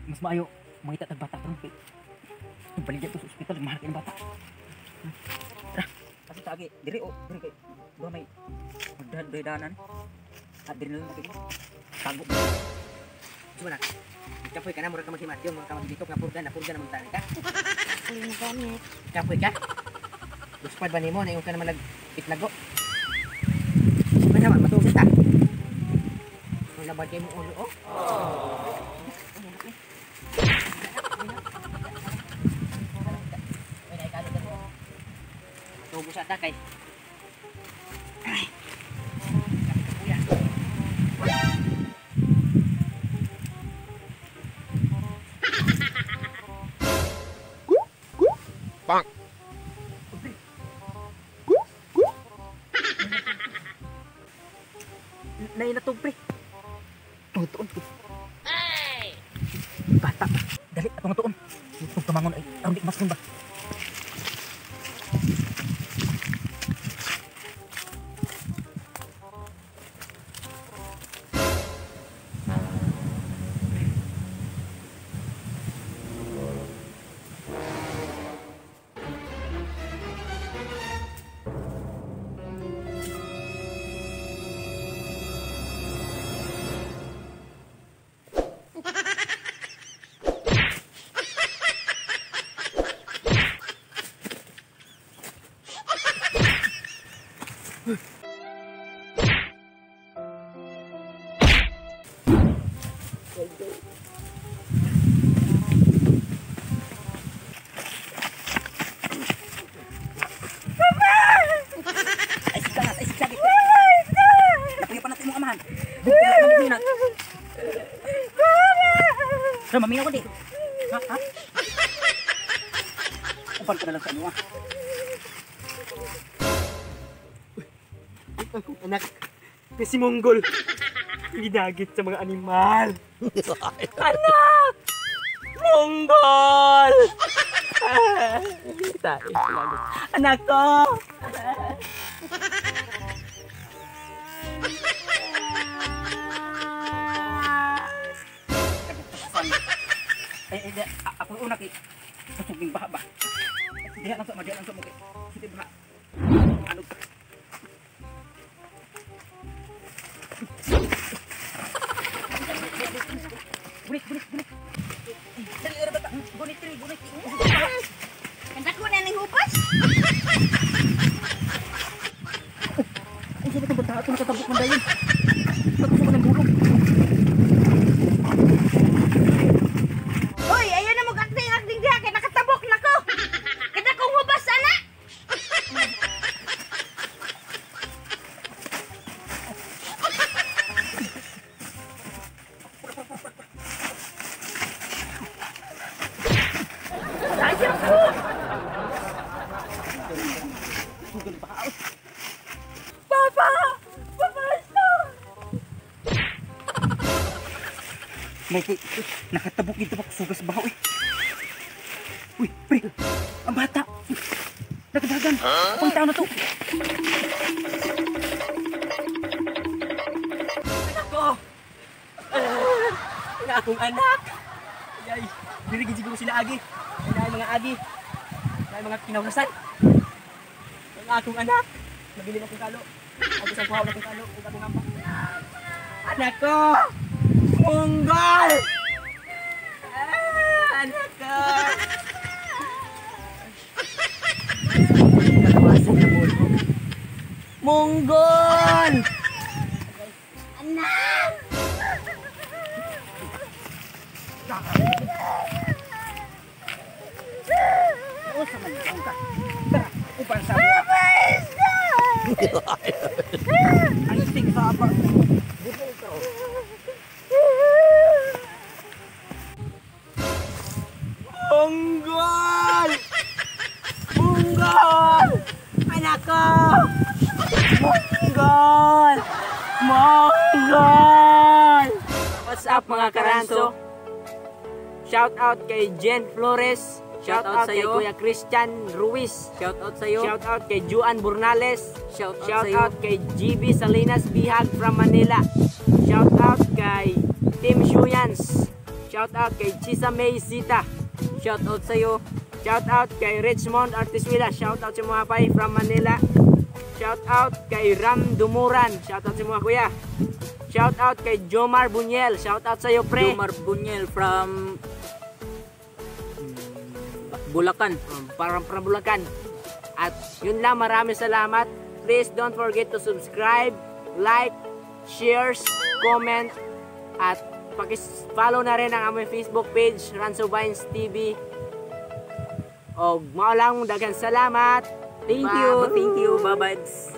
Mas maayo mangita tag bata karon kay balik dito sa ospital mahal kay bata. Tara, kasi tagi diri kay do may magdahan-dahanan. At diri na lang kay tago. Cuma na. Kapoy ka na murag ka maghimatyon, murag ka magbitok nga purga na magtani ka. Uy, gamit. Kapoy ka. Guspad ba nimo na yung ka naman nag-itnago? Ano naman matugit ta? Wala ba kayo mo ulo oh? Tubo sa takay. Ay. Kuya. Bang. Nainatog pre. Tuon. Ay. Bata. Dali atong tuon. Tug kamangon ay aron di mas ba. So, maminaw ko di. Ha? Upan ka na lang sa inyo, Anak, kasi Monggol. Ginagit sa mga animal. Anak! Monggol! Anak ko! Ako una kay susubing baha ba. Diha lang sa mo kay. Sige baha. Ano ka? Bunik. Dali ora bata. Bunik. Kanta ko na ning hupas. Ay sige tong bata ato nakatabok man dayon. Tapos ko nang bulong. Uy, ayo na mo acting diha kay nakatabok nako. Kada kong hubas ana. May nakatabok dito pa sugas bahaw eh. Uy, pre, ang bata. Nagdagan. Pang tao na to. Anak ko! Ina akong anak! Ay, dirigin siguro sila agi. Ay, mga agi. Ay, mga kinawasan. Ang akong anak. Nabili na kong kalo. Ako sa kuhaw na kong kalo. Kung akong ampak. Anak ko! Monggol! Anak ko! Monggol! Anak! Oo, sa magkakang ka. Tara, upang sa mga. Ang isig sa apa. Buto ito. Monggol! Monggol! Anak ko! Monggol! Monggol! What's up mga karanso? Shout out kay Jen Flores. Shout out kay Kuya Christian Ruiz. Shout out sa'yo. Shout out kay Juan Burnales. Shout out kay GB Salinas Bihag from Manila. Shout out kay Team Shuyans. Shout out kay Chisa May Sita. Shout out sa'yo. Shout out kay Richmond Artiswila. Shout out sa mga pay from Manila. Shout out kay Ram Dumuran. Shout out sa mga kuya. Shout out kay Jomar Bunyel. Shout out sa'yo pre. Jomar Bunyel from Bulacan. Para Bulacan. At yun lang, maraming salamat. Please don't forget to subscribe, like, shares, comment, at pakis-follow na rin ang aming Facebook page, Ranzo Vines TV. O, mao lang, daghang salamat. Thank you. Bye-bye.